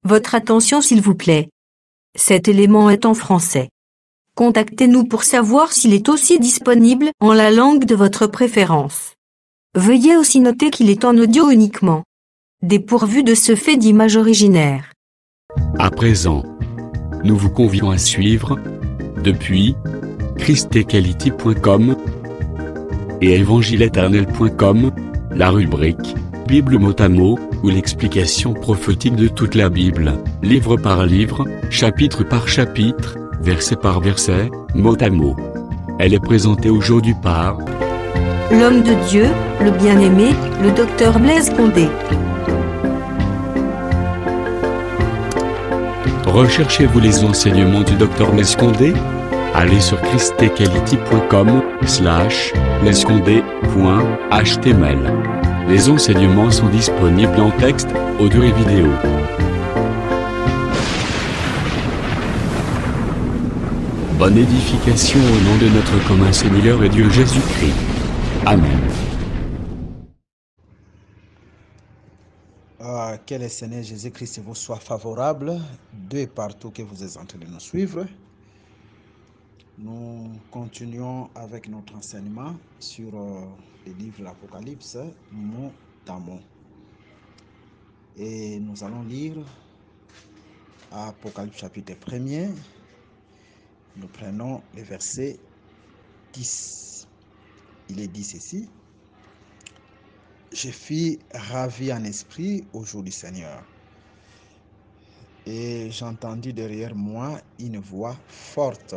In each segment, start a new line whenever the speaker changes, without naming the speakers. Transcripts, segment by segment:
Votre attention s'il vous plaît. Cet élément est en français. Contactez-nous pour savoir s'il est aussi disponible en la langue de votre préférence. Veuillez aussi noter qu'il est en audio uniquement. Dépourvu de ce fait d'image originaire.
À présent, nous vous convions à suivre, depuis christequality.com et évangile-éternel.com, la rubrique Bible mot à mot, ou l'explication prophétique de toute la Bible, livre par livre, chapitre par chapitre, verset par verset, mot à mot. Elle est présentée aujourd'hui par
L'homme de Dieu, le bien-aimé, le docteur Blaise Condé.
Recherchez-vous les enseignements du Dr Blaise Condé? Allez sur christequality.com/blaisecondé.html. Les enseignements sont disponibles en texte, audio et vidéo. Bonne édification au nom de notre commun Seigneur et Dieu Jésus-Christ. Amen.
Que le Seigneur Jésus-Christ vous soit favorable de partout que vous êtes en train de nous suivre. Nous continuons avec notre enseignement sur le livre de l'Apocalypse, mot à mot. Et nous allons lire Apocalypse chapitre 1er. Nous prenons le verset 10. Il est dit ceci: Je fus ravi en esprit au jour du Seigneur. Et j'entendis derrière moi une voix forte,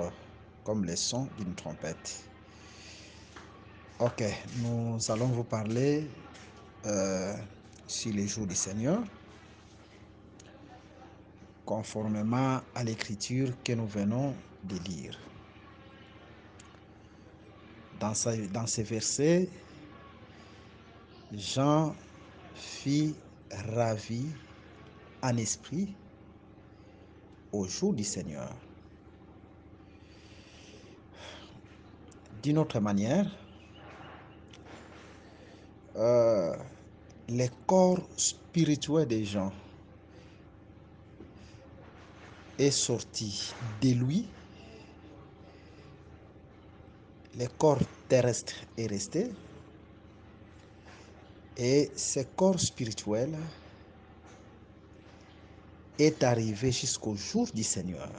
comme le son d'une trompette. Ok, nous allons vous parler sur les jours du Seigneur, conformément à l'écriture que nous venons de lire. Dans ces versets, Jean fut ravi en esprit au jour du Seigneur. D'une autre manière, les corps spirituels des gens est sorti de lui, le corps terrestre est resté, et ce corps spirituel est arrivé jusqu'au jour du Seigneur.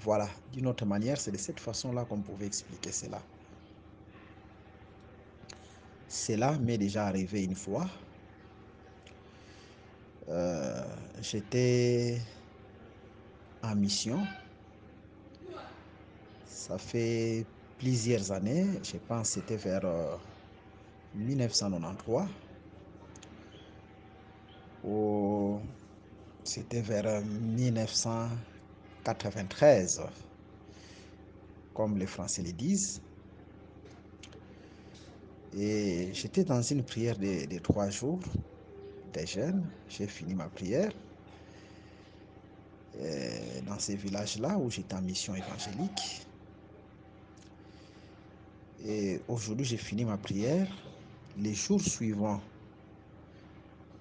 Voilà, d'une autre manière, c'est de cette façon-là qu'on pouvait expliquer cela. Cela m'est déjà arrivé une fois. J'étais en mission. Ça fait plusieurs années, je pense que c'était vers 1993 ou c'était vers 1993, comme les Français le disent. Et j'étais dans une prière de 3 jours de jeûne. J'ai fini ma prière dans ces villages-là où j'étais en mission évangélique. Et aujourd'hui, j'ai fini ma prière. Les jours suivants,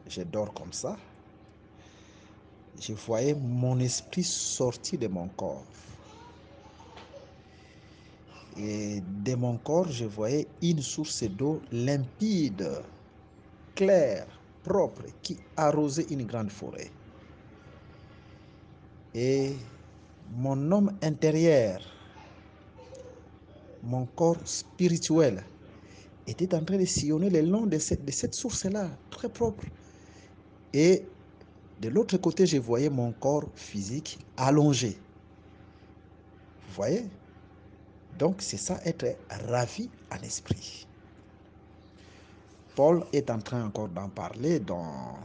je dors comme ça. Je voyais mon esprit sortir de mon corps. Et de mon corps, je voyais une source d'eau limpide, claire, propre, qui arrosait une grande forêt. Et mon homme intérieur, mon corps spirituel, était en train de sillonner le long de cette source-là, très propre. Et de l'autre côté, je voyais mon corps physique allongé. Vous voyez? Donc, c'est ça, être ravi en esprit. Paul est en train encore d'en parler dans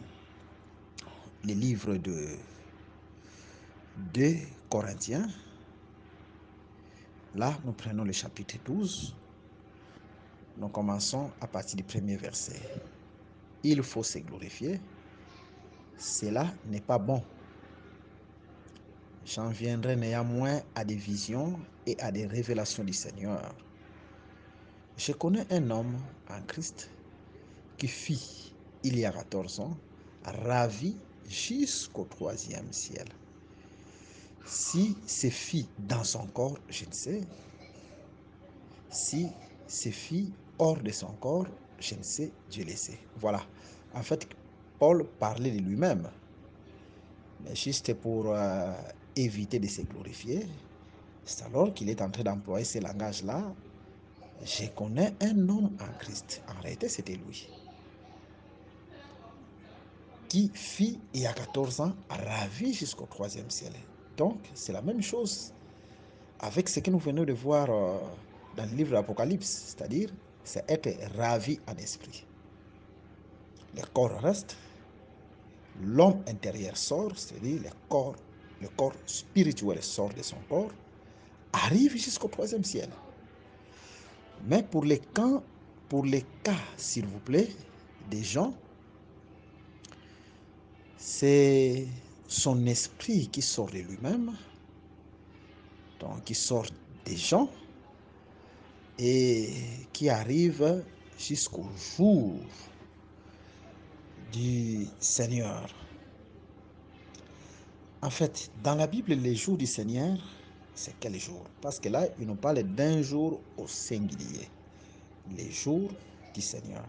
les livres de 2 Corinthiens. Là, nous prenons le chapitre 12. Nous commençons à partir du premier verset. Il faut se glorifier. Cela n'est pas bon. J'en viendrai néanmoins à des visions et à des révélations du Seigneur. Je connais un homme en Christ qui fut, il y a 14 ans, ravi jusqu'au troisième ciel. Si c'est fit dans son corps, je ne sais. Si c'est fit hors de son corps, je ne sais, Dieu le sait. Voilà. En fait, Paul parlait de lui-même, mais juste pour éviter de se glorifier. C'est alors qu'il est en train d'employer ce langage-là. Je connais un homme en Christ. En réalité, c'était lui. Qui fit, il y a 14 ans, ravi jusqu'au troisième ciel. Donc, c'est la même chose avec ce que nous venons de voir dans le livre de l'Apocalypse, c'est-à-dire, c'est être ravi en esprit. Le corps reste, l'homme intérieur sort, c'est-à-dire le corps spirituel sort de son corps, arrive jusqu'au troisième ciel. Mais pour les cas, s'il vous plaît, des gens, c'est son esprit qui sort de lui-même, donc qui sort des gens et qui arrive jusqu'au jour du Seigneur. En fait, dans la Bible, les jours du Seigneur, c'est quel jour? Parce que là, il nous parle d'un jour au singulier. Les jours du Seigneur.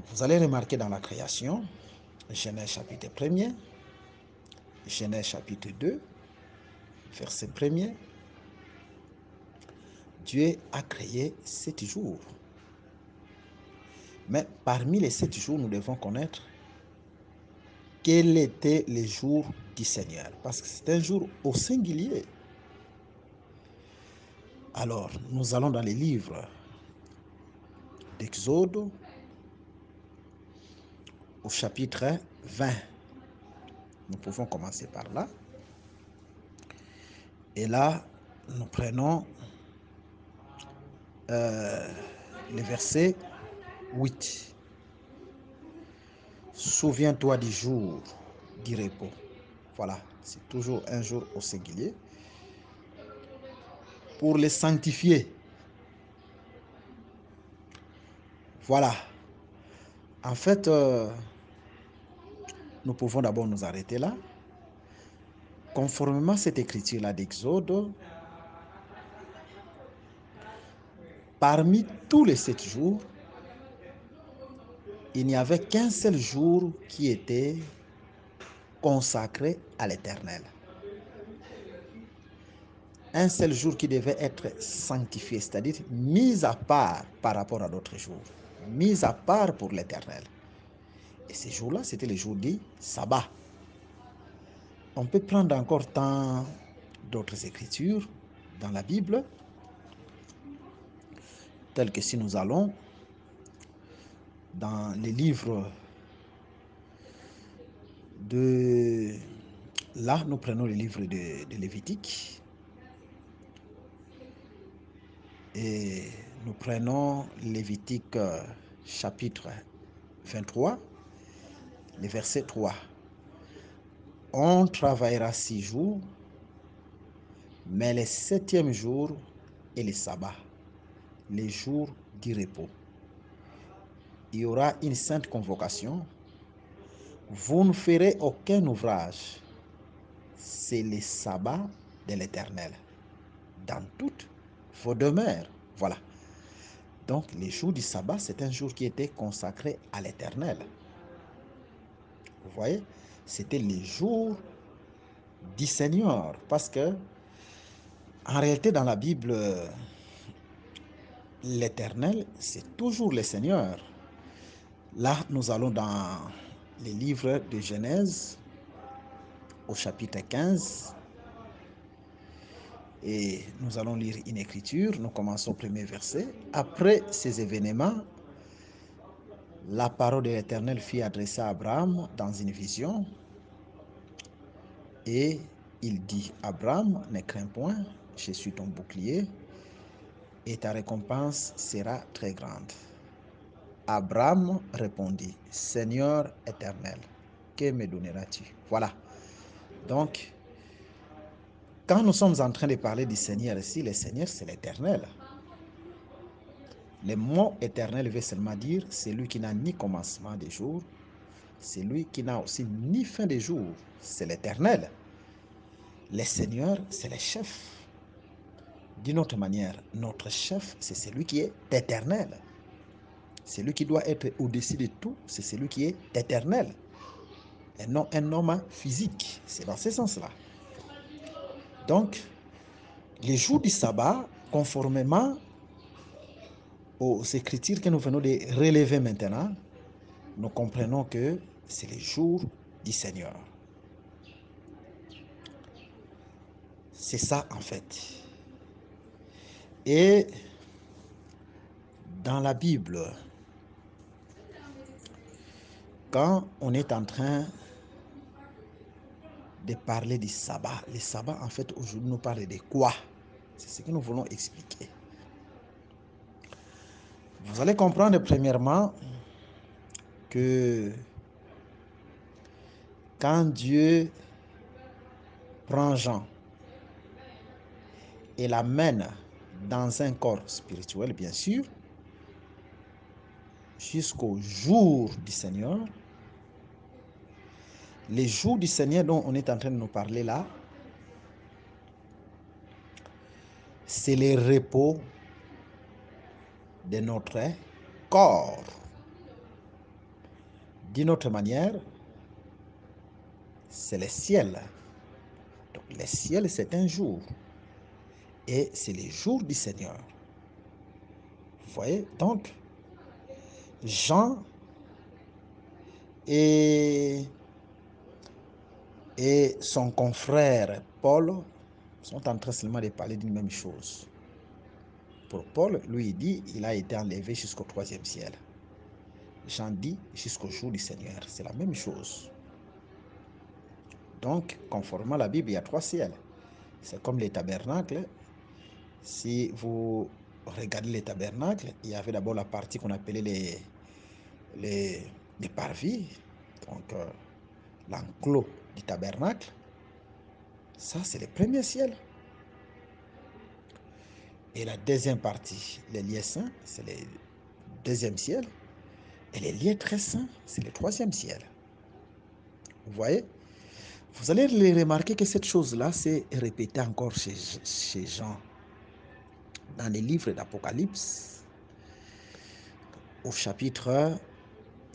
Vous allez remarquer dans la création, Genèse chapitre 1er, Genèse chapitre 2, verset 1er, Dieu a créé 7 jours. Mais parmi les 7 jours, nous devons connaître quel était le jour du Seigneur. Parce que c'est un jour au singulier. Alors, nous allons dans les livres d'Exode au chapitre 20. Nous pouvons commencer par là. Et là, nous prenons le verset 8. Souviens-toi du jour du repos. Voilà, c'est toujours un jour au singulier. Pour les sanctifier. Voilà. En fait, nous pouvons d'abord nous arrêter là. Conformément à cette écriture-là d'Exode, parmi tous les 7 jours, il n'y avait qu'un seul jour qui était consacré à l'Éternel. Un seul jour qui devait être sanctifié, c'est-à-dire mis à part par rapport à d'autres jours, mis à part pour l'Éternel. Et ces jours-là, c'était les jours du sabbat. On peut prendre encore tant d'autres écritures dans la Bible, telles que si nous allons dans les livres de... Là, nous prenons le livre de Lévitique et nous prenons Lévitique chapitre 23, le verset 3. On travaillera 6 jours, mais le 7e jour est le sabbat, les jours du repos. Il y aura une sainte convocation. Vous ne ferez aucun ouvrage. C'est le sabbat de l'Éternel, dans toutes vos demeures. Voilà. Donc, les jours du sabbat, c'est un jour qui était consacré à l'Éternel. Vous voyez, c'était les jours du Seigneur. Parce que, en réalité, dans la Bible, l'Éternel, c'est toujours le Seigneur. Là, nous allons dans les livres de Genèse, au chapitre 15. Et nous allons lire une écriture. Nous commençons au premier verset. Après ces événements, la parole de l'Éternel fut adressée à Abraham dans une vision. Et il dit, Abraham, ne crains point, je suis ton bouclier, et ta récompense sera très grande. Abraham répondit, Seigneur éternel, que me donneras-tu? Voilà. Donc, quand nous sommes en train de parler du Seigneur ici, le Seigneur, c'est l'Éternel. Le mot éternel veut seulement dire celui qui n'a ni commencement des jours, c'est lui qui n'a aussi ni fin de jour, c'est l'Éternel. Les seigneurs, c'est les chefs. D'une autre manière, notre chef, c'est celui qui est éternel. Celui qui doit être au-dessus de tout, c'est celui qui est éternel. Et non un homme physique. C'est dans ce sens-là. Donc, les jours du sabbat, conformément aux écritures que nous venons de relever maintenant, nous comprenons que c'est les jours du Seigneur. C'est ça en fait. Et dans la Bible, quand on est en train de parler du sabbat, le sabbat en fait aujourd'hui nous parle de quoi? C'est ce que nous voulons expliquer. Vous allez comprendre premièrement que quand Dieu prend Jean et l'amène dans un corps spirituel, bien sûr, jusqu'au jour du Seigneur, les jours du Seigneur dont on est en train de nous parler là, c'est le repos de notre corps. D'une autre manière, c'est le ciel. Donc, le ciel, c'est un jour. Et c'est le jour du Seigneur. Vous voyez? Donc, Jean et son confrère Paul sont en train seulement de parler d'une même chose. Pour Paul, lui, il dit il a été enlevé jusqu'au 3e ciel. Jean dit jusqu'au jour du Seigneur. C'est la même chose. Donc, conformément à la Bible, il y a 3 ciels. C'est comme les tabernacles. Si vous regardez les tabernacles, il y avait d'abord la partie qu'on appelait les parvis, donc l'enclos du tabernacle. Ça, c'est le premier ciel. Et la deuxième partie, les lieux saints, c'est le 2e ciel. Et les lieux très saints, c'est le 3e ciel. Vous voyez? Vous allez remarquer que cette chose-là s'est répétée encore chez Jean. Dans les livres d'Apocalypse, au chapitre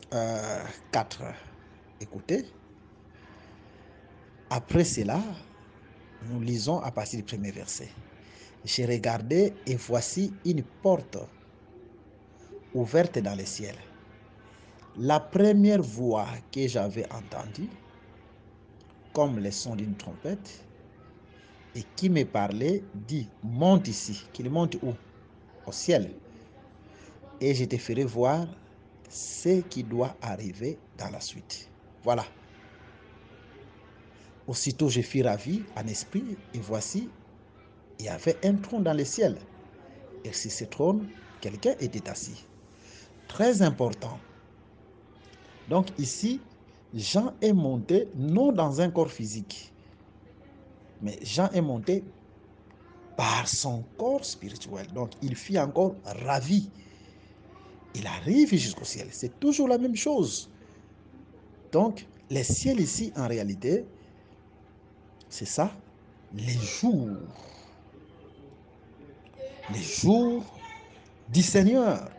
4. Écoutez, après cela, nous lisons à partir du premier verset. J'ai regardé et voici une porte ouverte dans le ciel. La première voix que j'avais entendue, comme le son d'une trompette, et qui me parlait, dit, monte ici. Qu'il monte où? Au ciel. Et je te ferai voir ce qui doit arriver dans la suite. Voilà. Aussitôt je fus ravi en esprit, et voici, il y avait un trône dans le ciel. Et sur ce trône, quelqu'un était assis. Très important. Donc ici, Jean est monté non dans un corps physique, mais Jean est monté par son corps spirituel. Donc il fut encore ravi. Il arrive jusqu'au ciel. C'est toujours la même chose. Donc, le ciel ici, en réalité, c'est ça, les jours. Les jours du Seigneur.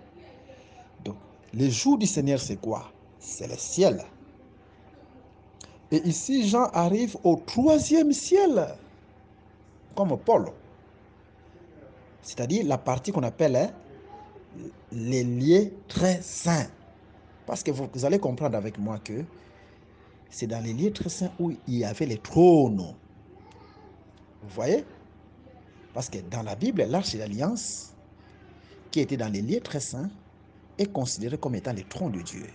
Donc, les jours du Seigneur, c'est quoi? C'est le ciel. Et ici, Jean arrive au 3e ciel, comme Paul. C'est-à-dire la partie qu'on appelle les lieux très saints. Parce que vous allez comprendre avec moi que c'est dans les lieux très saints où il y avait les trônes. Vous voyez? Parce que dans la Bible, l'arche de l'alliance, qui était dans les lieux très saints, est considéré comme étant le trône de Dieu.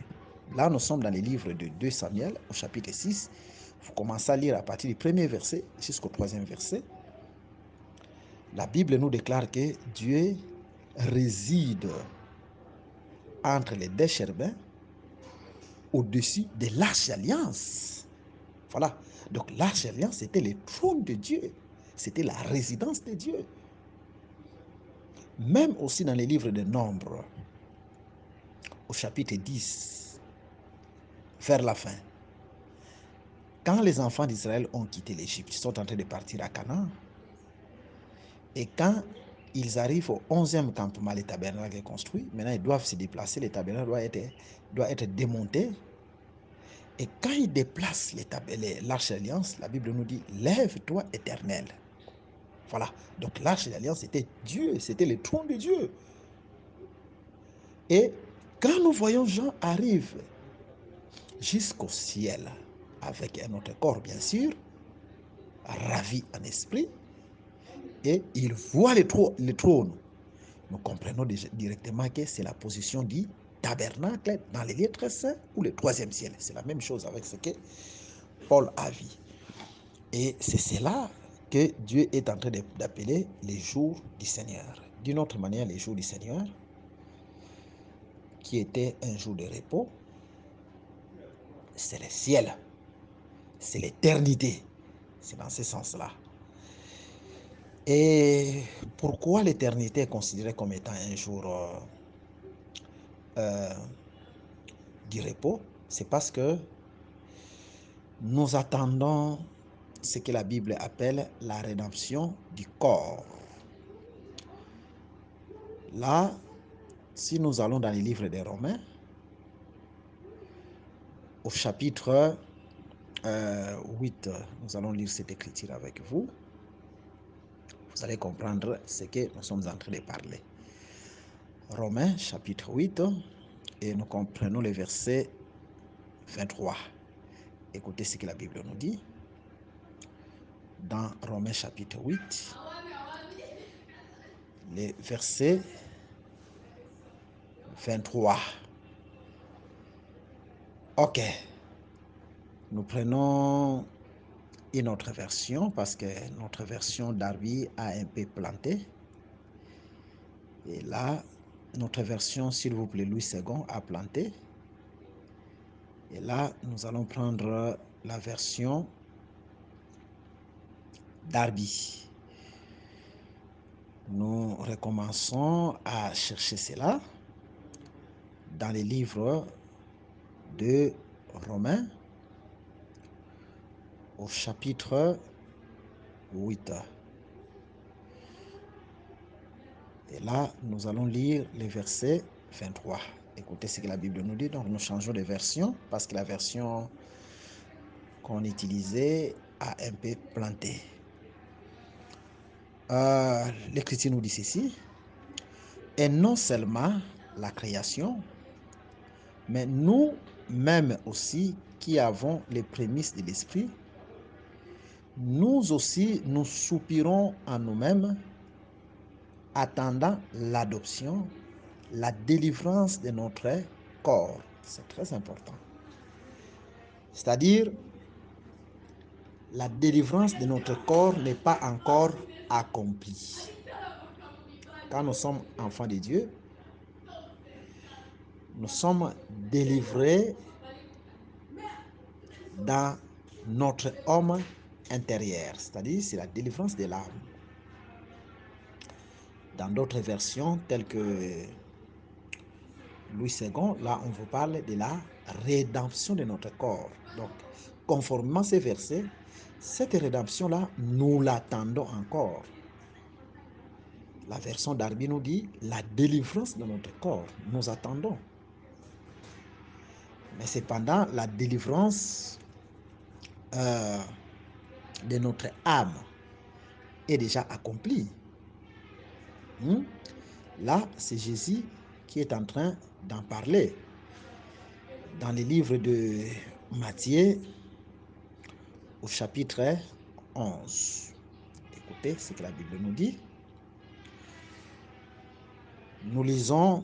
Là, nous sommes dans les livres de 2 Samuel, au chapitre 6. Vous commencez à lire à partir du 1er verset jusqu'au 3e verset. La Bible nous déclare que Dieu réside entre les 2 chérubins au-dessus de l'arche d'alliance. Voilà. Donc l'arche d'alliance, c'était le trône de Dieu. C'était la résidence de Dieu. Même aussi dans les livres de Nombres, au chapitre 10, vers la fin. Quand les enfants d'Israël ont quitté l'Égypte, ils sont en train de partir à Canaan. Et quand ils arrivent au 11e campement, le tabernacle est construit. Maintenant, ils doivent se déplacer. Le tabernacle doit être démonté. Et quand ils déplacent l'arche d'alliance, la Bible nous dit, lève-toi éternel. Voilà. Donc l'arche d'alliance, c'était Dieu, c'était le trône de Dieu. Et quand nous voyons Jean arrive jusqu'au ciel, avec un autre corps, bien sûr, ravi en esprit, et il voit le trône, nous comprenons directement que c'est la position du tabernacle dans les lieux très saints ou le troisième ciel. C'est la même chose avec ce que Paul a vu. Et c'est cela que Dieu est en train d'appeler les jours du Seigneur. D'une autre manière, les jours du Seigneur, qui était un jour de repos, c'est le ciel, c'est l'éternité. C'est dans ce sens-là. Et pourquoi l'éternité est considérée comme étant un jour du repos? C'est parce que nous attendons ce que la Bible appelle la rédemption du corps. Là, si nous allons dans les livres des Romains, au chapitre 8, nous allons lire cette écriture avec vous. Vous allez comprendre ce que nous sommes en train de parler. Romains chapitre 8, et nous comprenons le verset 23. Écoutez ce que la Bible nous dit. Dans Romains chapitre 8, le verset 23. Ok. Nous prenons une autre version parce que notre version Darby a un peu planté. Et là, notre version, s'il vous plaît, Louis II a planté. Et là, nous allons prendre la version Darby. Nous recommençons à chercher cela dans les livres de Romains au chapitre 8. Et là, nous allons lire les versets 23. Écoutez ce que la Bible nous dit. Donc, nous changeons de version parce que la version qu'on utilisait a un peu planté. L'Écriture nous dit ceci. Et non seulement la création, mais nous-mêmes aussi qui avons les prémices de l'Esprit, nous aussi, nous soupirons en nous-mêmes, attendant l'adoption, la délivrance de notre corps. C'est très important. C'est-à-dire, la délivrance de notre corps n'est pas encore accomplie. Quand nous sommes enfants de Dieu, nous sommes délivrés dans notre homme intérieur, c'est-à-dire c'est la délivrance de l'âme. Dans d'autres versions, telles que Louis II, là on vous parle de la rédemption de notre corps. Donc, conformément à ces versets, cette rédemption-là, nous l'attendons encore. La version Darby nous dit la délivrance de notre corps, nous attendons. Mais cependant, la délivrance de notre âme est déjà accomplie. Là, c'est Jésus qui est en train d'en parler. Dans les livres de Matthieu, au chapitre 11. Écoutez ce que la Bible nous dit. Nous lisons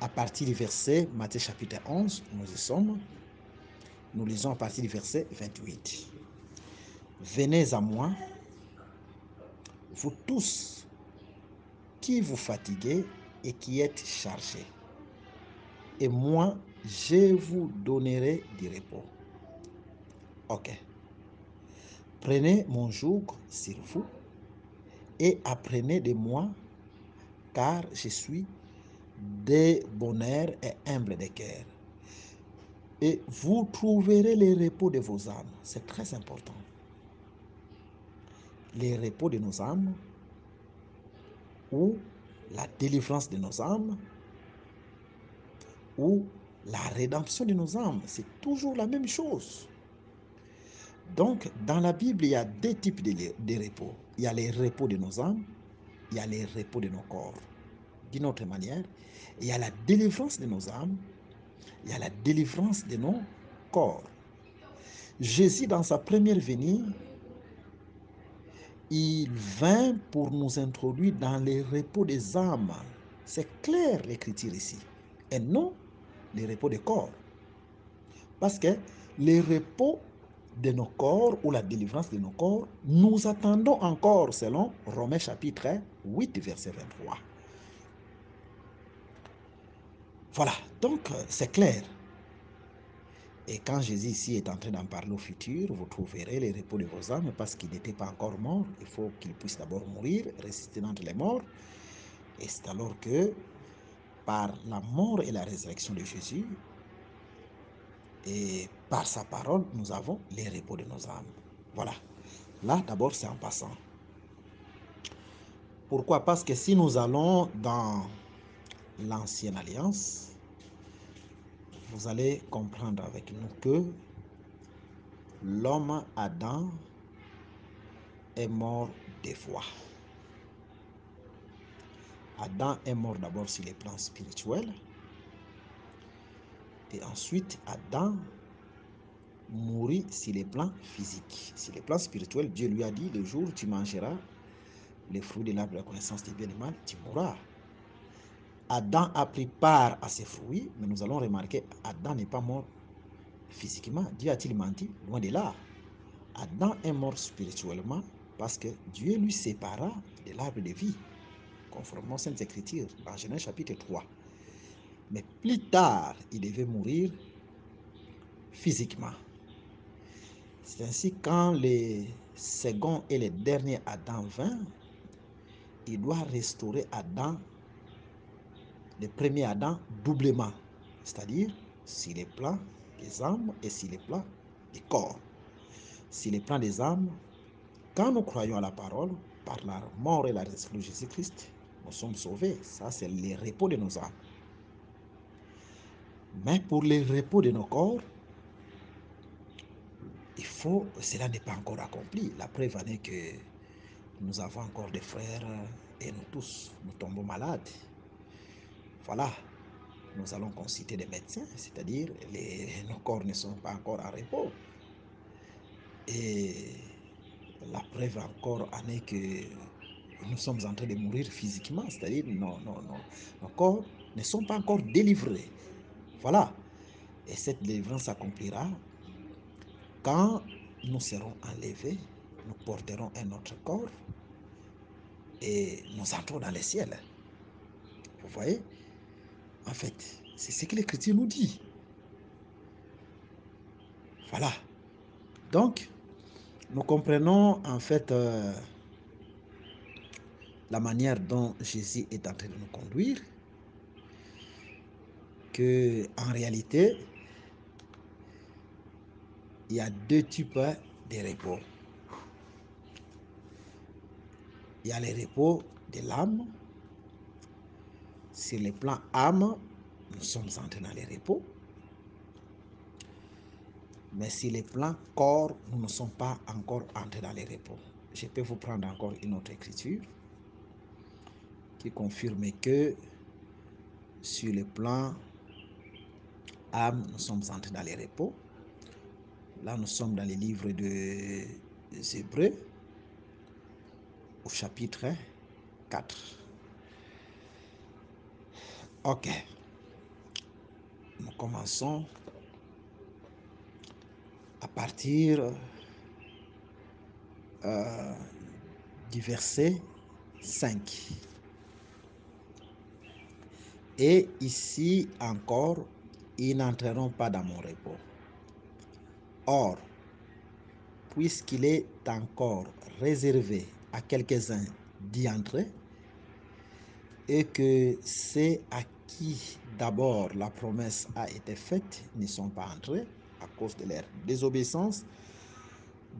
à partir du verset, Matthieu chapitre 11, nous y sommes. Nous lisons à partir du verset 28. Venez à moi, vous tous qui vous fatiguez et qui êtes chargés, et moi, je vous donnerai du repos. Ok. Prenez mon joug sur vous et apprenez de moi, car je suis de bon air et humble de cœur. et vous trouverez les repos de vos âmes. C'est très important. Les repos de nos âmes ou la délivrance de nos âmes ou la rédemption de nos âmes. C'est toujours la même chose. Donc, dans la Bible, il y a deux types de repos. Il y a les repos de nos âmes, il y a les repos de nos corps. D'une autre manière, il y a la délivrance de nos âmes, il y a la délivrance de nos corps. Jésus, dans sa première venue, il vint pour nous introduire dans les repos des âmes. C'est clair l'écriture ici. Et non les repos des corps. Parce que les repos de nos corps ou la délivrance de nos corps, nous attendons encore selon Romains chapitre 8, verset 23. Voilà, donc c'est clair. Et quand Jésus ici est en train d'en parler au futur, vous trouverez les repos de vos âmes parce qu'il n'était pas encore mort. Il faut qu'il puisse d'abord mourir, ressusciter d'entre les morts. Et c'est alors que, par la mort et la résurrection de Jésus, et par sa parole, nous avons les repos de nos âmes. Voilà. Là, d'abord, c'est en passant. Pourquoi? Parce que si nous allons dans l'ancienne alliance, vous allez comprendre avec nous que l'homme Adam est mort deux fois. Adam est mort d'abord sur les plans spirituels et ensuite Adam mourit sur les plans physiques. Sur les plans spirituels, Dieu lui a dit, le jour où tu mangeras les fruits de l'arbre de la connaissance du bien et du mal, tu mourras. Adam a pris part à ces fruits, mais nous allons remarquer, Adam n'est pas mort physiquement. Dieu a-t-il menti? Loin de là. Adam est mort spirituellement parce que Dieu lui sépara de l'arbre de vie, conformément aux Saintes Écritures, dans Genèse chapitre 3. Mais plus tard, il devait mourir physiquement. C'est ainsi quand le second et le dernier Adam vint, il doit restaurer Adam, le premier Adam, doublement. C'est-à-dire, sur les plans des âmes et sur les plans des corps. Sur les plans des âmes, quand nous croyons à la parole, par la mort et la résurrection de Jésus-Christ, nous sommes sauvés. Ça, c'est le repos de nos âmes. Mais pour le repos de nos corps, cela n'est pas encore accompli. La preuve en est que nous avons encore des frères et nous tous, nous tombons malades. Voilà, nous allons consulter des médecins, c'est-à-dire nos corps ne sont pas encore en repos. Et la preuve encore en est que nous sommes en train de mourir physiquement, c'est-à-dire nos corps ne sont pas encore délivrés. Voilà, et cette délivrance s'accomplira quand nous serons enlevés, nous porterons un autre corps et nous entrons dans les ciels. Vous voyez? En fait, c'est ce que l'Écriture nous dit. Voilà. Donc, nous comprenons en fait la manière dont Jésus est en train de nous conduire, que en réalité, il y a deux types de repos. Il y a les repos de l'âme. Sur le plan âme, nous sommes entrés dans les repos. Mais sur le plan corps, nous ne sommes pas encore entrés dans les repos. Je peux vous prendre encore une autre écriture qui confirme que sur le plan âme, nous sommes entrés dans les repos. Là, nous sommes dans les livres des Hébreux, au chapitre 4. Ok. Nous commençons à partir du verset 5. Et ici encore, ils n'entreront pas dans mon repos. Or, puisqu'il est encore réservé à quelques-uns d'y entrer, et que c'est à qui d'abord la promesse a été faite n'y sont pas entrés à cause de leur désobéissance,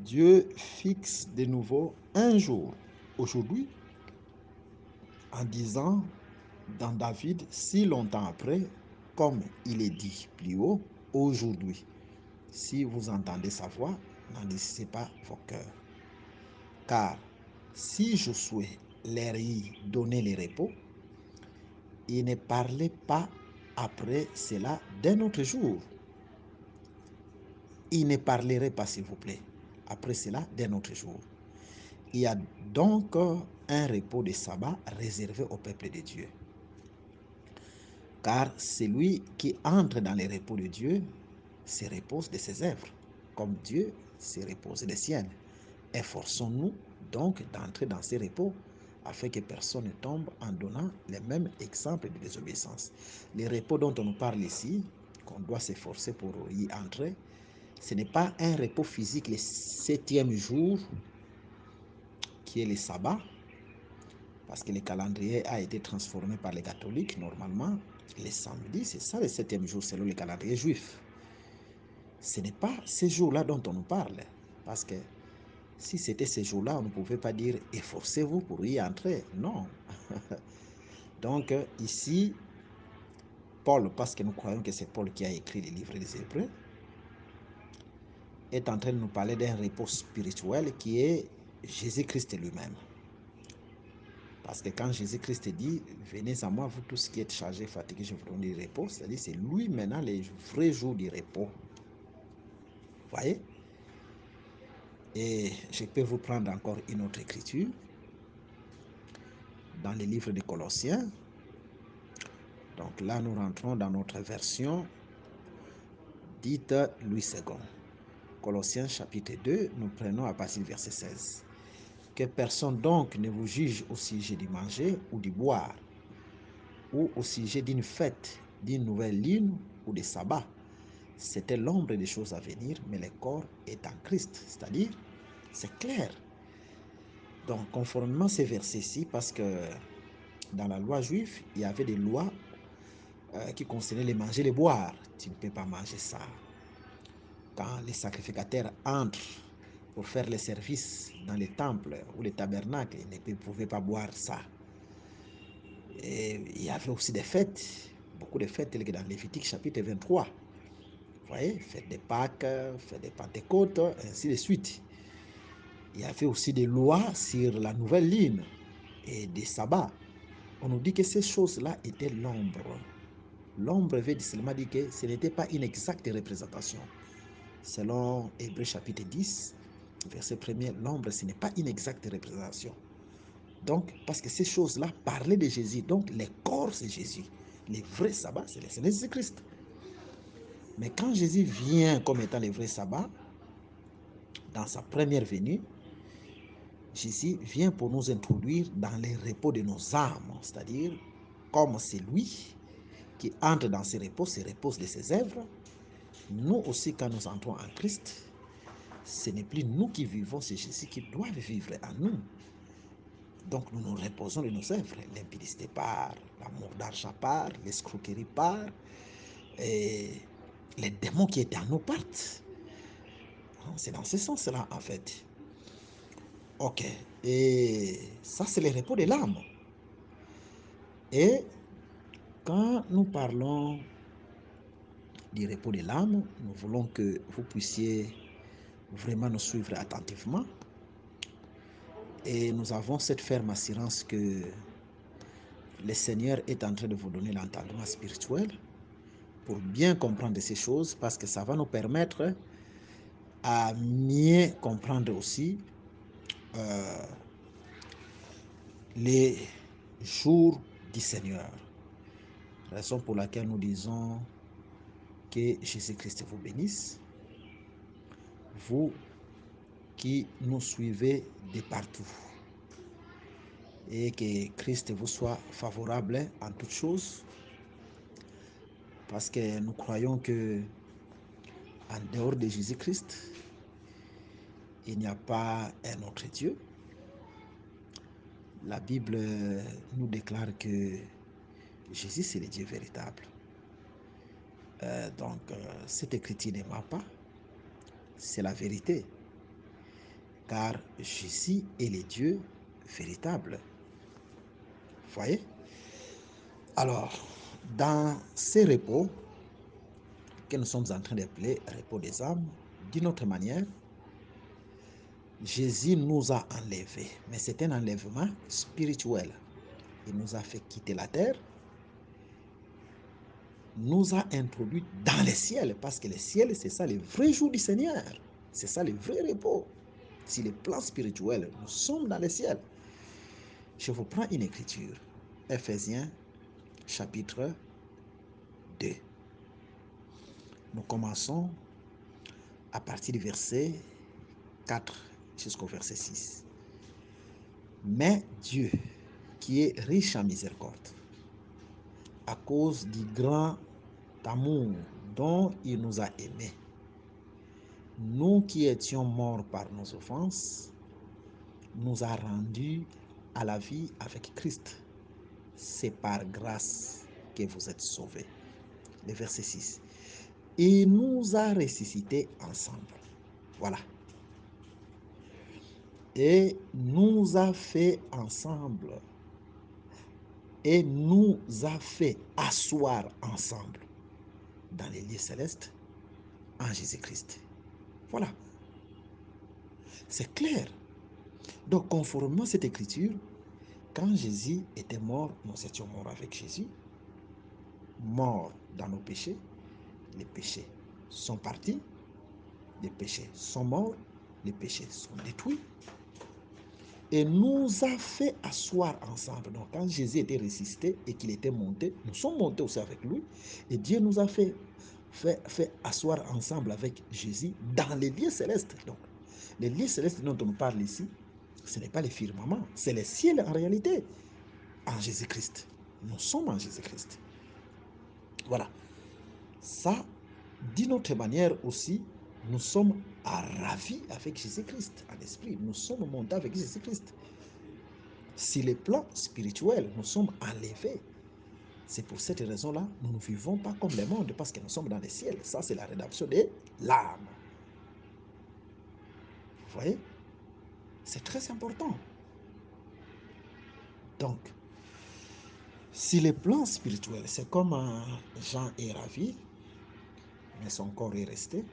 Dieu fixe de nouveau un jour, aujourd'hui, en disant dans David, si longtemps après, comme il est dit plus haut, aujourd'hui. Si vous entendez sa voix, n'endurcissez pas vos cœurs. Car si Josué leur y donnait le repos, il ne parlait pas après cela d'un autre jour. Il ne parlerait pas, s'il vous plaît, après cela d'un autre jour. Il y a donc un repos de sabbat réservé au peuple de Dieu. Car celui qui entre dans le repos de Dieu se repose de ses œuvres, comme Dieu se repose des siennes. Efforçons-nous donc d'entrer dans ces repos afin que personne ne tombe en donnant les mêmes exemples de désobéissance. Les repos dont on nous parle ici, qu'on doit s'efforcer pour y entrer, ce n'est pas un repos physique le 7e jour, qui est le sabbat, parce que le calendrier a été transformé par les catholiques. Normalement, les samedis, c'est ça le 7e jour selon le calendrier juif. Ce n'est pas ces jours-là dont on nous parle, parce que si c'était ces jours-là, on ne pouvait pas dire « efforcez-vous pour y entrer ». Non. Donc ici, Paul, parce que nous croyons que c'est Paul qui a écrit les livres des Hébreux, est en train de nous parler d'un repos spirituel qui est Jésus-Christ lui-même. Parce que quand Jésus-Christ dit « venez à moi, vous tous qui êtes chargés, fatigués, je vous donne du repos », c'est-à-dire c'est lui maintenant les vrais jours du repos. Vous voyez? Et je peux vous prendre encore une autre écriture dans les livres de Colossiens. Donc là, nous rentrons dans notre version dite Louis II. Colossiens chapitre 2, nous prenons à partir du verset 16. Que personne donc ne vous juge au sujet du manger ou du boire, ou au sujet d'une fête, d'une nouvelle lune ou des sabbats. C'était l'ombre des choses à venir, mais le corps est en Christ. C'est-à-dire, c'est clair. Donc, conformément à ces versets-ci, parce que dans la loi juive, il y avait des lois qui concernaient les manger et les boire. Tu ne peux pas manger ça. Quand les sacrificateurs entrent pour faire les services dans les temples ou les tabernacles, ils ne pouvaient pas boire ça. Et il y avait aussi des fêtes, beaucoup de fêtes, telles que dans Lévitique chapitre 23. Vous voyez, fête des Pâques, fête des Pentecôtes, ainsi de suite. Il y avait aussi des lois sur la nouvelle ligne et des sabbats. On nous dit que ces choses-là étaient l'ombre. L'ombre veut seulement dire que ce n'était pas une exacte représentation. Selon Hébreux chapitre 10, verset 1er, l'ombre, ce n'est pas une exacte représentation. Donc, parce que ces choses-là parlaient de Jésus. Donc, les corps, c'est Jésus. Les vrais sabbats, c'est le Seigneur Jésus-Christ. Mais quand Jésus vient comme étant le vrai sabbat, dans sa première venue, Jésus vient pour nous introduire dans les repos de nos âmes. C'est-à-dire, comme c'est lui qui entre dans ces repos, se repose de ses œuvres, nous aussi, quand nous entrons en Christ, ce n'est plus nous qui vivons, c'est Jésus qui doit vivre en nous. Donc nous nous reposons de nos œuvres. L'impudicité part, l'amour d'argent part, l'escroquerie part, et les démons qui étaient en nous partent. C'est dans ce sens-là, en fait. Ok. Et ça, c'est le repos de l'âme. Et quand nous parlons du repos de l'âme, nous voulons que vous puissiez vraiment nous suivre attentivement. Et nous avons cette ferme assurance que le Seigneur est en train de vous donner l'entendement spirituel pour bien comprendre ces choses, parce que ça va nous permettre à mieux comprendre aussi les jours du Seigneur. Raison pour laquelle nous disons que Jésus-Christ vous bénisse, vous qui nous suivez de partout, et que Christ vous soit favorable en toutes choses, parce que nous croyons que en dehors de Jésus-Christ, il n'y a pas un autre Dieu. La Bible nous déclare que Jésus, c'est le Dieu véritable. Cette écriture ne ment pas, c'est la vérité. Car Jésus est le Dieu véritable. Voyez? Alors, dans ces repos que nous sommes en train d'appeler repos des âmes, d'une autre manière, Jésus nous a enlevés, mais c'est un enlèvement spirituel. Il nous a fait quitter la terre, nous a introduits dans les ciels, parce que les ciels, c'est ça le vrai jour du Seigneur. C'est ça le vrai repos. Si le plan spirituel, nous sommes dans les ciels. Je vous prends une écriture. Ephésiens chapitre 2. Nous commençons à partir du verset 4 jusqu'au verset 6. Mais Dieu, qui est riche en miséricorde, à cause du grand amour dont il nous a aimés, nous qui étions morts par nos offenses, nous a rendus à la vie avec Christ. C'est par grâce que vous êtes sauvés. Le verset 6. Il nous a ressuscités ensemble. Voilà. Et nous a fait ensemble. Et nous a fait asseoir ensemble dans les lieux célestes en Jésus-Christ. Voilà. C'est clair. Donc, conformément à cette écriture, quand Jésus était mort, nous étions morts avec Jésus, morts dans nos péchés. Les péchés sont partis, les péchés sont morts, les péchés sont détruits. Et nous a fait asseoir ensemble. Donc, quand Jésus était ressuscité et qu'il était monté, nous sommes montés aussi avec lui. Et Dieu nous a fait asseoir ensemble avec Jésus dans les lieux célestes. Donc, les lieux célestes dont on parle ici, ce n'est pas les firmaments, c'est les ciels en réalité, en Jésus-Christ. Nous sommes en Jésus-Christ. Voilà. Ça, d'une autre manière aussi, nous sommes ravis avec Jésus-Christ en esprit. Nous sommes montés avec Jésus-Christ. Si les plans spirituels nous sommes enlevés, c'est pour cette raison-là, nous ne vivons pas comme le monde parce que nous sommes dans les ciels. Ça, c'est la rédemption de l'âme. Vous voyez? C'est très important. Donc, si les plans spirituels, c'est comme Jean est ravi, mais son corps est resté.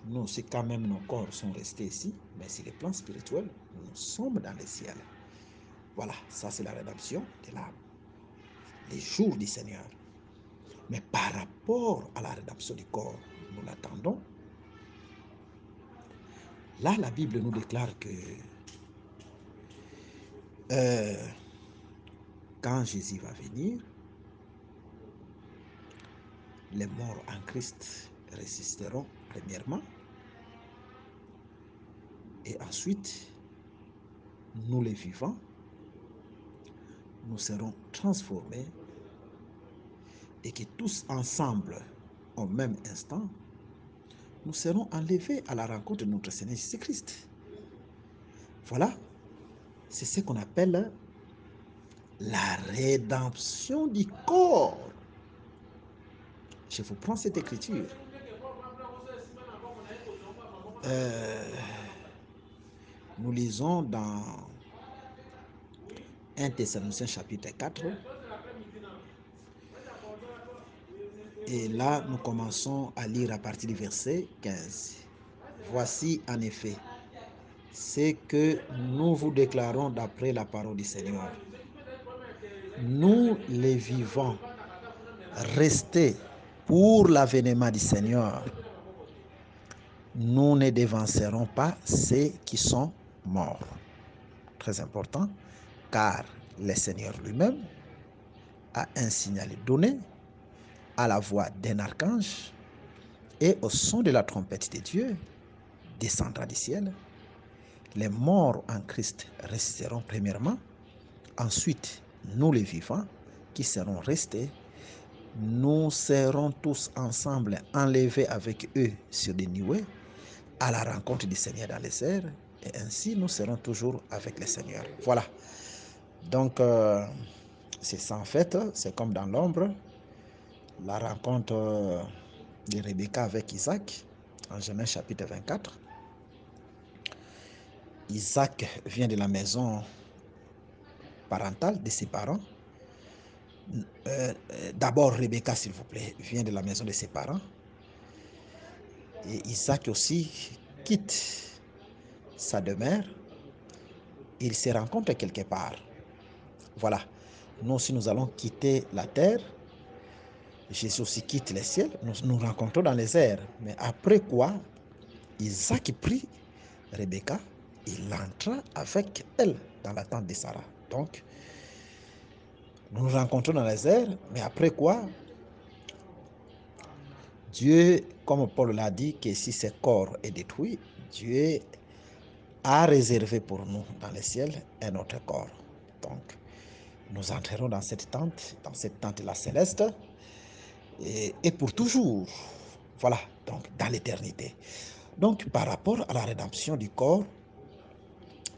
Nous aussi, quand même, nos corps sont restés ici, mais si les plans spirituels, nous sommes dans les ciels. Voilà, ça c'est la rédemption de l'âme. Les jours du Seigneur. Mais par rapport à la rédemption du corps, nous l'attendons. Là, la Bible nous déclare que quand Jésus va venir, les morts en Christ résisteront premièrement. Et ensuite, nous les vivants, nous serons transformés et que tous ensemble, au même instant, nous serons enlevés à la rencontre de notre Seigneur Jésus-Christ. Voilà, c'est ce qu'on appelle la rédemption du corps. Je vous prends cette écriture. Nous lisons dans 1 Thessaloniciens chapitre 4. Et là, nous commençons à lire à partir du verset 15. Voici en effet ce que nous vous déclarons d'après la parole du Seigneur. Nous les vivants, restés pour l'avènement du Seigneur, nous ne devancerons pas ceux qui sont morts. Très important, car le Seigneur lui-même a un signal donné à la voix d'un archange et au son de la trompette de Dieu descendra du ciel. Les morts en Christ ressusciteront premièrement. Ensuite, nous les vivants qui serons restés, nous serons tous ensemble enlevés avec eux sur des nuées à la rencontre du Seigneur dans les airs. Et ainsi, nous serons toujours avec le Seigneur. Voilà. Donc, C'est ça en fait, c'est comme dans l'ombre, la rencontre de Rebecca avec Isaac, en Genèse chapitre 24. Isaac vient de la maison parentale de ses parents. D'abord, Rebecca, s'il vous plaît, vient de la maison de ses parents. Et Isaac aussi quitte sa demeure. Il se rencontre quelque part. Voilà. Nous aussi, nous allons quitter la terre. Jésus aussi quitte les ciels. Nous nous rencontrons dans les airs. Mais après quoi, Isaac prit Rebecca. Il entra avec elle dans la tente de Sarah. Donc, nous nous rencontrons dans les airs. Mais après quoi, Dieu, comme Paul l'a dit, que si ce corps est détruit, Dieu a réservé pour nous dans le ciel un autre corps. Donc, nous entrerons dans cette tente-là céleste, et pour toujours. Voilà, donc dans l'éternité. Donc, par rapport à la rédemption du corps,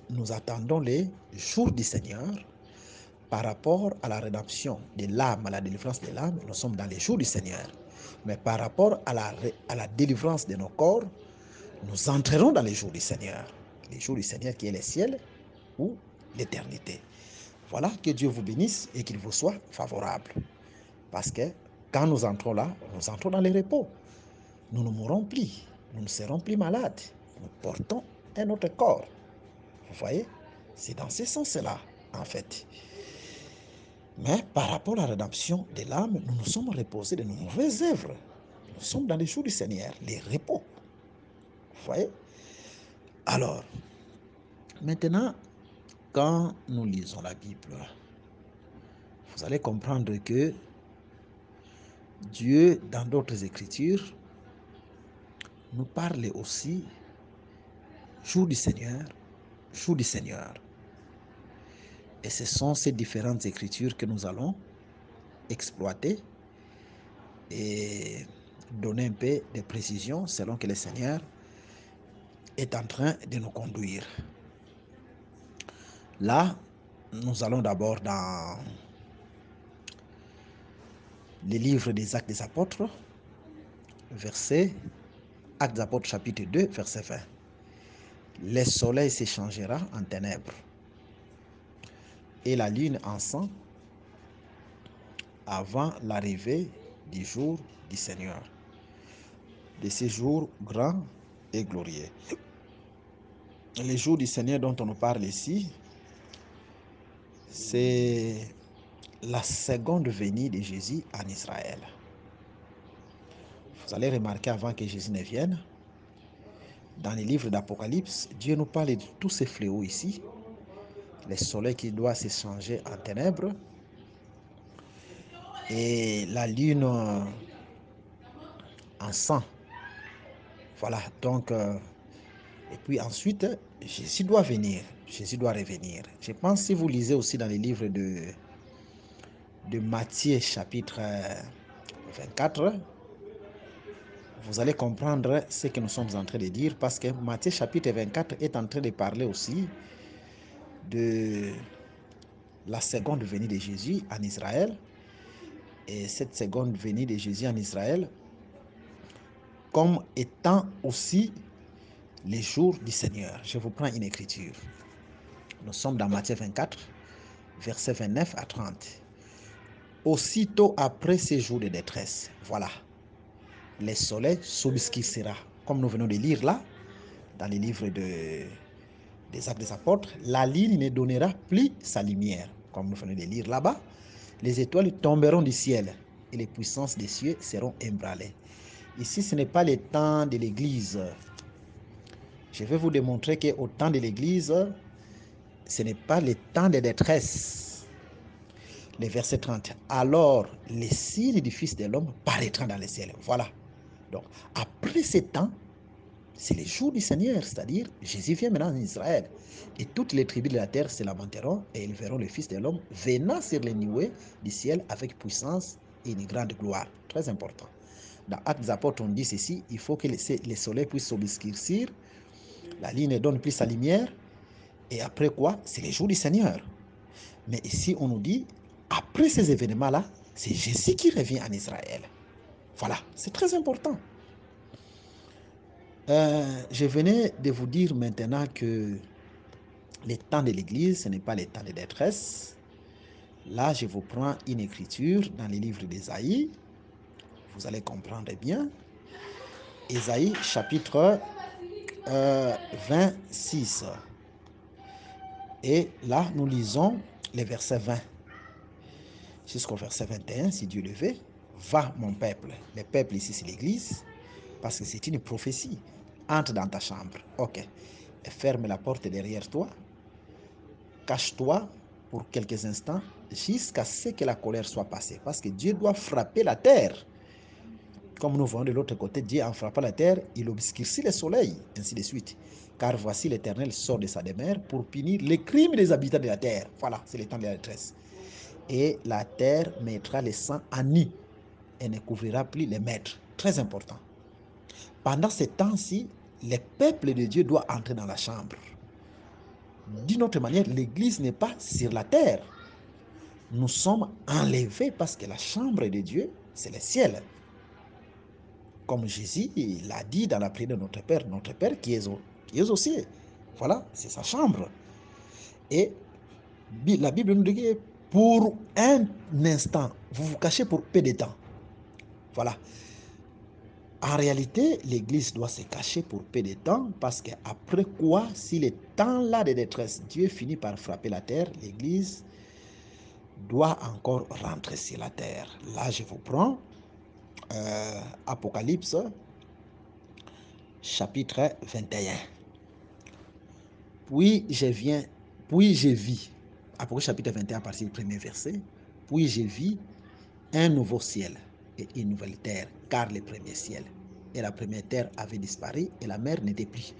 nous attendons les jours du Seigneur. Par rapport à la rédemption de l'âme, à la délivrance de l'âme, nous sommes dans les jours du Seigneur. Mais par rapport à la délivrance de nos corps, nous entrerons dans les jours du Seigneur. Les jours du Seigneur qui est le ciel ou l'éternité. Voilà, que Dieu vous bénisse et qu'il vous soit favorable. Parce que quand nous entrons là, nous entrons dans le repos. Nous ne mourrons plus, nous ne serons plus malades. Nous portons un autre corps. Vous voyez, c'est dans ce sens-là, en fait. Mais par rapport à la rédemption de l'âme, nous nous sommes reposés de nos mauvaises œuvres. Nous sommes dans les jours du Seigneur, les repos. Vous voyez? Alors, maintenant, quand nous lisons la Bible, vous allez comprendre que Dieu, dans d'autres écritures, nous parle aussi jour du Seigneur, jour du Seigneur. Et ce sont ces différentes écritures que nous allons exploiter et donner un peu de précision selon que le Seigneur est en train de nous conduire. Là, nous allons d'abord dans les livres des Actes des Apôtres, Actes des Apôtres chapitre 2, verset 20. Le soleil s'échangera en ténèbres et la lune en sang avant l'arrivée du jour du Seigneur, de ces jours grands et glorieux. Les jours du Seigneur dont on nous parle ici, c'est la seconde venue de Jésus en Israël. Vous allez remarquer, avant que Jésus ne vienne, dans les livres d'Apocalypse, Dieu nous parle de tous ces fléaux ici. Le soleil qui doit s'échanger en ténèbres et la lune en sang. Voilà, donc, et puis ensuite, Jésus doit venir, Jésus doit revenir. Je pense, si vous lisez aussi dans les livres de Matthieu chapitre 24, vous allez comprendre ce que nous sommes en train de dire, parce que Matthieu chapitre 24 est en train de parler aussi de la seconde venue de Jésus en Israël. Et cette seconde venue de Jésus en Israël comme étant aussi les jours du Seigneur. Je vous prends une écriture. Nous sommes dans Matthieu 24, versets 29 à 30. Aussitôt après ces jours de détresse, voilà, le soleil s'obscurcira. Comme nous venons de lire là, dans les livres des Actes des Apôtres, la lune ne donnera plus sa lumière. Comme nous venons de lire là-bas, les étoiles tomberont du ciel et les puissances des cieux seront ébranlées. Ici, ce n'est pas le temps de l'Église. Je vais vous démontrer qu'au temps de l'Église, ce n'est pas le temps de détresse. Le verset 30. Alors, les signes du Fils de l'homme paraîtront dans le ciel. Voilà. Donc, après ce temps, c'est le jour du Seigneur, c'est-à-dire Jésus vient maintenant en Israël. Et toutes les tribus de la terre se lamenteront et ils verront le Fils de l'homme venant sur les nuées du ciel avec puissance et une grande gloire. Très important. Dans Actes des Apôtres, on dit ceci, il faut que le soleil puisse s'obscurcir, la lune ne donne plus sa lumière, et après quoi, c'est le jour du Seigneur. Mais ici, on nous dit, après ces événements-là, c'est Jésus qui revient en Israël. Voilà, c'est très important. Je venais de vous dire maintenant que les temps de l'Église, ce n'est pas les temps de détresse. Là, je vous prends une écriture dans les livres d'Ésaïe. Vous allez comprendre bien. Ésaïe chapitre 26. Et là, nous lisons les versets 20 jusqu'au verset 21, si Dieu le veut. Va, mon peuple. Le peuple ici, c'est l'Église, parce que c'est une prophétie. Entre dans ta chambre. Ok. Et ferme la porte derrière toi. Cache-toi pour quelques instants jusqu'à ce que la colère soit passée. Parce que Dieu doit frapper la terre. Comme nous voyons de l'autre côté, Dieu en frappant la terre, il obscurcit le soleil, ainsi de suite. Car voici l'Éternel sort de sa demeure pour punir les crimes des habitants de la terre. Voilà, c'est le temps de la détresse. Et la terre mettra le sang à nu et ne couvrira plus les maîtres. Très important. Pendant ce temps-ci, le peuple de Dieu doit entrer dans la chambre. D'une autre manière, l'Église n'est pas sur la terre. Nous sommes enlevés parce que la chambre de Dieu, c'est le ciel. Comme Jésus l'a dit dans la prière de notre Père qui est aux cieux. Voilà, c'est sa chambre. Et la Bible nous dit que pour un instant, vous vous cachez pour peu de temps. Voilà. En réalité, l'Église doit se cacher pour peu de temps parce qu'après quoi, si le temps-là de détresse, Dieu finit par frapper la terre, l'Église doit encore rentrer sur la terre. Là, je vous prends Apocalypse, chapitre 21. Puis je vis, Apocalypse chapitre 21 à partir du premier verset, puis je vis un nouveau ciel et une nouvelle terre, car le premier ciel et la première terre avaient disparu et la mer n'était plus.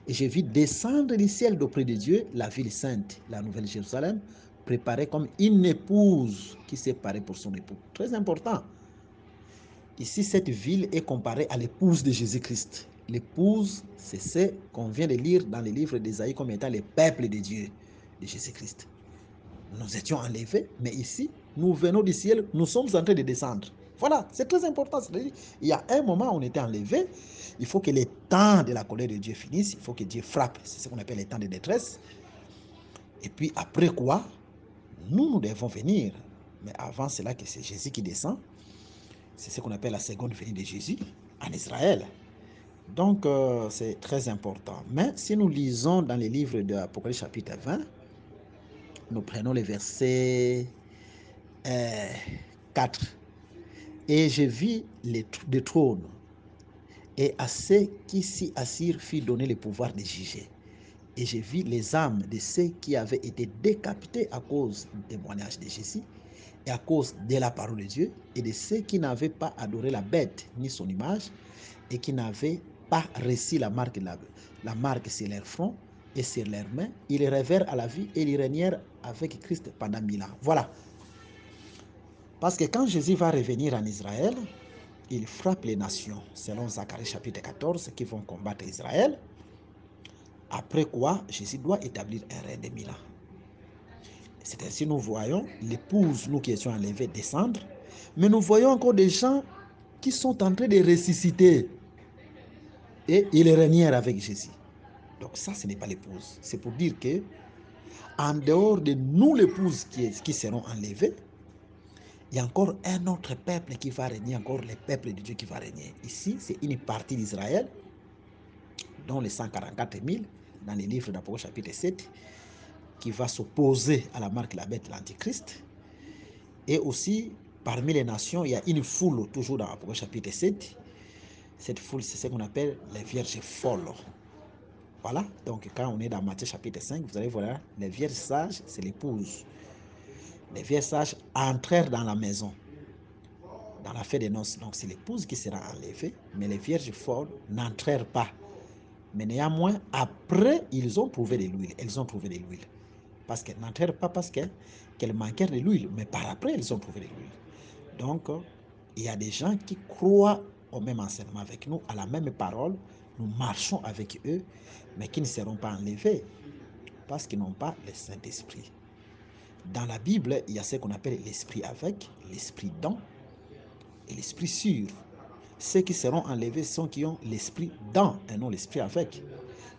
Et je vis descendre du ciel d'auprès de Dieu la ville sainte, la nouvelle Jérusalem, préparée comme une épouse qui s'est parée pour son époux. Très important. Ici, cette ville est comparée à l'épouse de Jésus-Christ. L'épouse, c'est ce qu'on vient de lire dans les livres d'Ésaïe comme étant le peuple de Dieu, de Jésus-Christ. Nous étions enlevés, mais ici, nous venons du ciel, nous sommes en train de descendre. Voilà, c'est très important. C'est-à-dire, il y a un moment où on était enlevé, il faut que le temps de la colère de Dieu finisse, il faut que Dieu frappe. C'est ce qu'on appelle les temps de détresse. Et puis après quoi, nous devons venir. Mais avant cela, que c'est Jésus qui descend. C'est ce qu'on appelle la seconde venue de Jésus en Israël. Donc, c'est très important. Mais si nous lisons dans les livres de l'Apocalypse chapitre 20, nous prenons le verset 4. Et je vis des trônes, et à ceux qui s'y assirent fut donné le pouvoir de juger. Et je vis les âmes de ceux qui avaient été décapités à cause du témoignage de Jésus et à cause de la parole de Dieu, et de ceux qui n'avaient pas adoré la bête ni son image, et qui n'avaient pas reçu la marque sur leur front et sur leurs mains. Ils revèrent à la vie et ils régnèrent avec Christ pendant 1000 ans. Voilà. Parce que quand Jésus va revenir en Israël, il frappe les nations, selon Zacharie chapitre 14, qui vont combattre Israël. Après quoi, Jésus doit établir un règne de 1000 ans. C'est ainsi nous voyons l'épouse, nous qui étions enlevés, descendre, mais nous voyons encore des gens qui sont en train de ressusciter. Et ils régnèrent avec Jésus. Donc ça, ce n'est pas l'épouse. C'est pour dire que en dehors de nous, l'épouse qui seront enlevés, il y a encore un autre peuple qui va régner, encore le peuple de Dieu qui va régner. Ici, c'est une partie d'Israël, dont les 144 000, dans les livres d'Apocalypse chapitre 7, qui va s'opposer à la marque de la bête, l'Antichrist. Et aussi, parmi les nations, il y a une foule, toujours dans Apocalypse chapitre 7. Cette foule, c'est ce qu'on appelle les vierges folles. Voilà, donc quand on est dans Matthieu chapitre 5, vous allez voir, les vierges sages, c'est l'épouse. Les vierges sages entrèrent dans la maison, dans la fête des noces. Donc c'est l'épouse qui sera enlevée, mais les vierges folles n'entrèrent pas. Mais néanmoins, après, ils ont trouvé de l'huile. Elles ont trouvé de l'huile. Parce qu'elles n'entrèrent pas parce qu'elles manquèrent de l'huile, mais par après, elles ont trouvé de l'huile. Donc, il y a des gens qui croient au même enseignement avec nous, à la même parole. Nous marchons avec eux, mais qui ne seront pas enlevés parce qu'ils n'ont pas le Saint-Esprit. Dans la Bible, il y a ce qu'on appelle l'esprit avec, l'esprit dans et l'esprit sur. Ceux qui seront enlevés sont qui ont l'esprit dans et non l'esprit avec.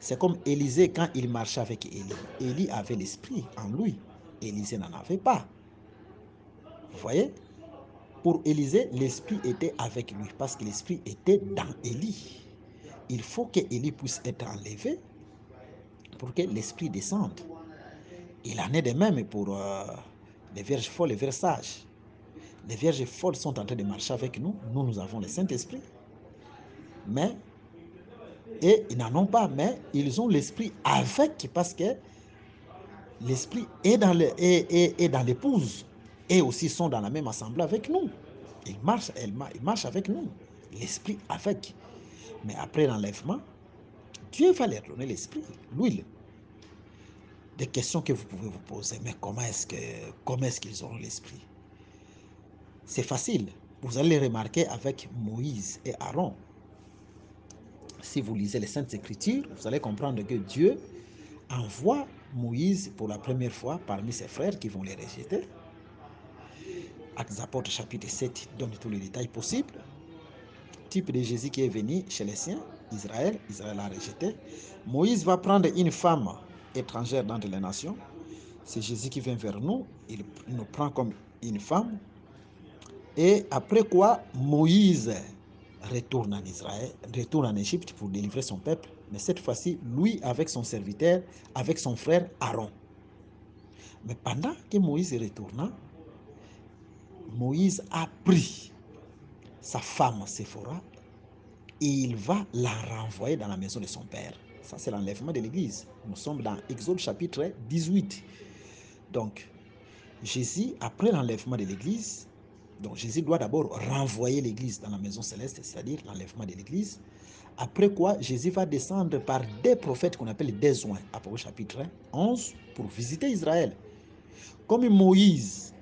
C'est comme Élisée quand il marchait avec Élie. Élie avait l'esprit en lui. Élisée n'en avait pas. Vous voyez? Pour Élisée, l'esprit était avec lui parce que l'esprit était dans Élie. Il faut que Élie puisse être enlevé pour que l'esprit descende. Il en est de même pour les vierges folles et les vierges sages. Les vierges folles sont en train de marcher avec nous. Nous avons le Saint-Esprit. Et ils n'en ont pas, mais ils ont l'esprit avec parce que l'esprit est dans l'épouse et aussi sont dans la même assemblée avec nous. Ils marchent avec nous. L'esprit avec. Mais après l'enlèvement, Dieu va leur donner l'esprit, l'huile. Des questions que vous pouvez vous poser. Mais comment est-ce qu'ils auront l'esprit? C'est facile. Vous allez le remarquer avec Moïse et Aaron. Si vous lisez les Saintes Écritures, vous allez comprendre que Dieu envoie Moïse pour la première fois parmi ses frères qui vont les rejeter. Actes des Apôtres chapitre 7 donne tous les détails possibles. Type de Jésus qui est venu chez les siens, Israël a rejeté. Moïse va prendre une femme étrangère d'entre les nations. C'est Jésus qui vient vers nous, il nous prend comme une femme. Et après quoi, Moïse retourne en Israël, retourne en Égypte pour délivrer son peuple. Mais cette fois-ci, lui avec son serviteur, avec son frère Aaron. Mais pendant que Moïse retourna, Moïse a pris sa femme Séphora et il va la renvoyer dans la maison de son père. Ça, c'est l'enlèvement de l'église. Nous sommes dans Exode chapitre 18. Donc, Jésus, après l'enlèvement de l'église, donc Jésus doit d'abord renvoyer l'église dans la maison céleste, c'est-à-dire l'enlèvement de l'église. Après quoi, Jésus va descendre par des prophètes qu'on appelle des oints, Apocalypse chapitre 11, pour visiter Israël. Comme Moïse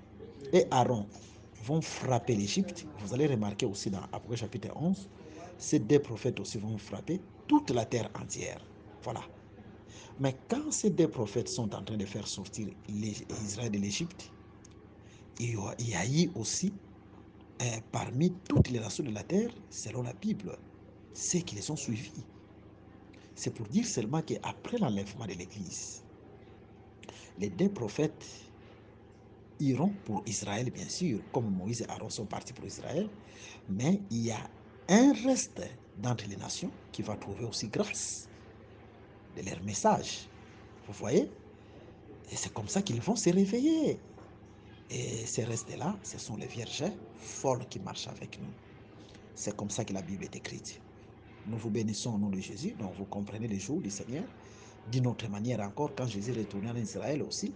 et Aaron vont frapper l'Égypte, vous allez remarquer aussi dans Apocalypse chapitre 11, ces deux prophètes aussi vont frapper toute la terre entière. Voilà. Mais quand ces deux prophètes sont en train de faire sortir Israël de l'Égypte, il y a eu aussi parmi toutes les nations de la terre, selon la Bible, ceux qui les ont suivis. C'est pour dire seulement qu'après l'enlèvement de l'Église, les deux prophètes iront pour Israël, bien sûr, comme Moïse et Aaron sont partis pour Israël, mais il y a un reste d'entre les nations qui va trouver aussi grâce de leur message. Vous voyez? Et c'est comme ça qu'ils vont se réveiller. Et ces restes-là, ce sont les vierges folles qui marchent avec nous. C'est comme ça que la Bible est écrite. Nous vous bénissons au nom de Jésus, donc vous comprenez les jours du Seigneur. D'une autre manière encore, quand Jésus retournait en Israël aussi,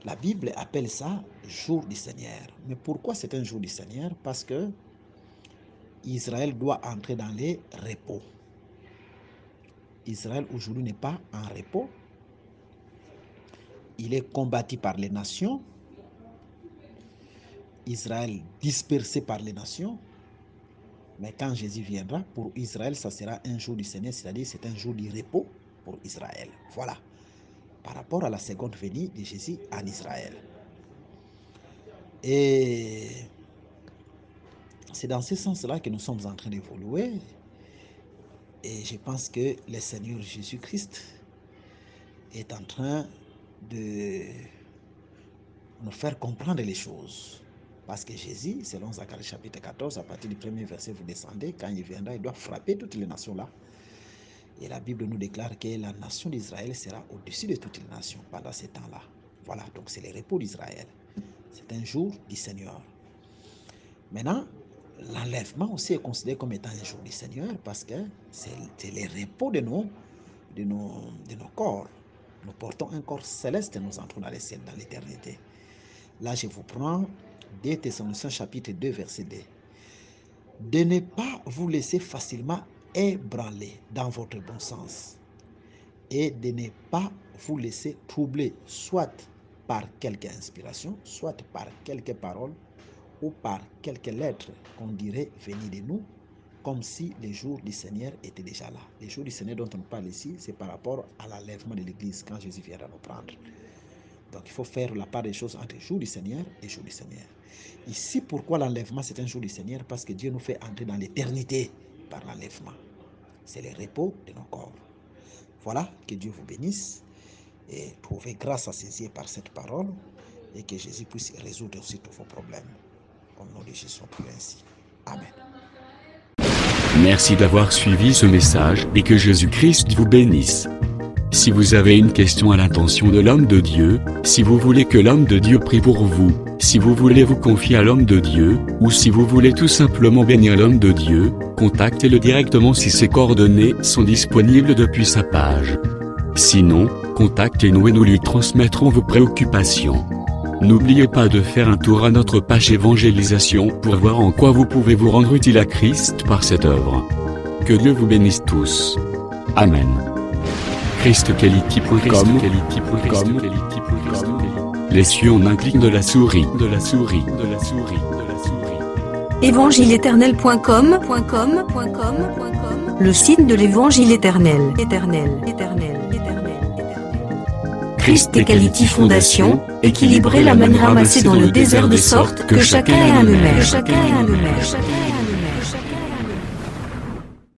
la Bible appelle ça jour du Seigneur. Mais pourquoi c'est un jour du Seigneur? Parce que Israël doit entrer dans les repos. Israël aujourd'hui n'est pas en repos. Il est combattu par les nations. Israël dispersé par les nations. Mais quand Jésus viendra, pour Israël, ça sera un jour du Seigneur, c'est-à-dire c'est un jour du repos pour Israël. Voilà. Par rapport à la seconde venue de Jésus en Israël. Et c'est dans ce sens-là que nous sommes en train d'évoluer. Et je pense que le Seigneur Jésus-Christ est en train de nous faire comprendre les choses. Parce que Jésus, selon Zacharie chapitre 14, à partir du premier verset, vous descendez, quand il viendra, il doit frapper toutes les nations là. Et la Bible nous déclare que la nation d'Israël sera au-dessus de toutes les nations pendant ces temps-là. Voilà, donc c'est le repos d'Israël. C'est un jour du Seigneur. Maintenant, l'enlèvement aussi est considéré comme étant un jour du Seigneur parce que c'est le repos de nos corps. Nous portons un corps céleste et nous entrons dans les ciels, dans l'éternité. Là, je vous prends 2 Thessaloniciens chapitre 2, verset 2. De ne pas vous laisser facilement ébranler dans votre bon sens et de ne pas vous laisser troubler, soit par quelque inspiration, soit par quelques paroles ou par quelques lettres qu'on dirait venir de nous, comme si les jours du Seigneur étaient déjà là. Les jours du Seigneur dont on parle ici, c'est par rapport à l'enlèvement de l'Église, quand Jésus viendra nous prendre. Donc il faut faire la part des choses entre jour du Seigneur et jour du Seigneur. Ici, pourquoi l'enlèvement c'est un jour du Seigneur? Parce que Dieu nous fait entrer dans l'éternité par l'enlèvement. C'est le repos de nos corps. Voilà, que Dieu vous bénisse et trouvez grâce à saisir par cette parole et que Jésus puisse résoudre aussi tous vos problèmes. Au nom de Jésus, on prie ainsi. Amen.
Merci d'avoir suivi ce message et que Jésus-Christ vous bénisse. Si vous avez une question à l'intention de l'homme de Dieu, si vous voulez que l'homme de Dieu prie pour vous, si vous voulez vous confier à l'homme de Dieu, ou si vous voulez tout simplement bénir l'homme de Dieu, contactez-le directement si ses coordonnées sont disponibles depuis sa page. Sinon, contactez-nous et nous lui transmettrons vos préoccupations. N'oubliez pas de faire un tour à notre page évangélisation pour voir en quoi vous pouvez vous rendre utile à Christ par cette œuvre. Que Dieu vous bénisse tous. Amen. ChristQuality.com. Les cieux en un clic de la souris.
Évangile-éternel.com, le site de l'évangile éternel. Christ et Quality Fondation, équilibrer la manne ramassée dans le désert de sorte que chacun ait un numère.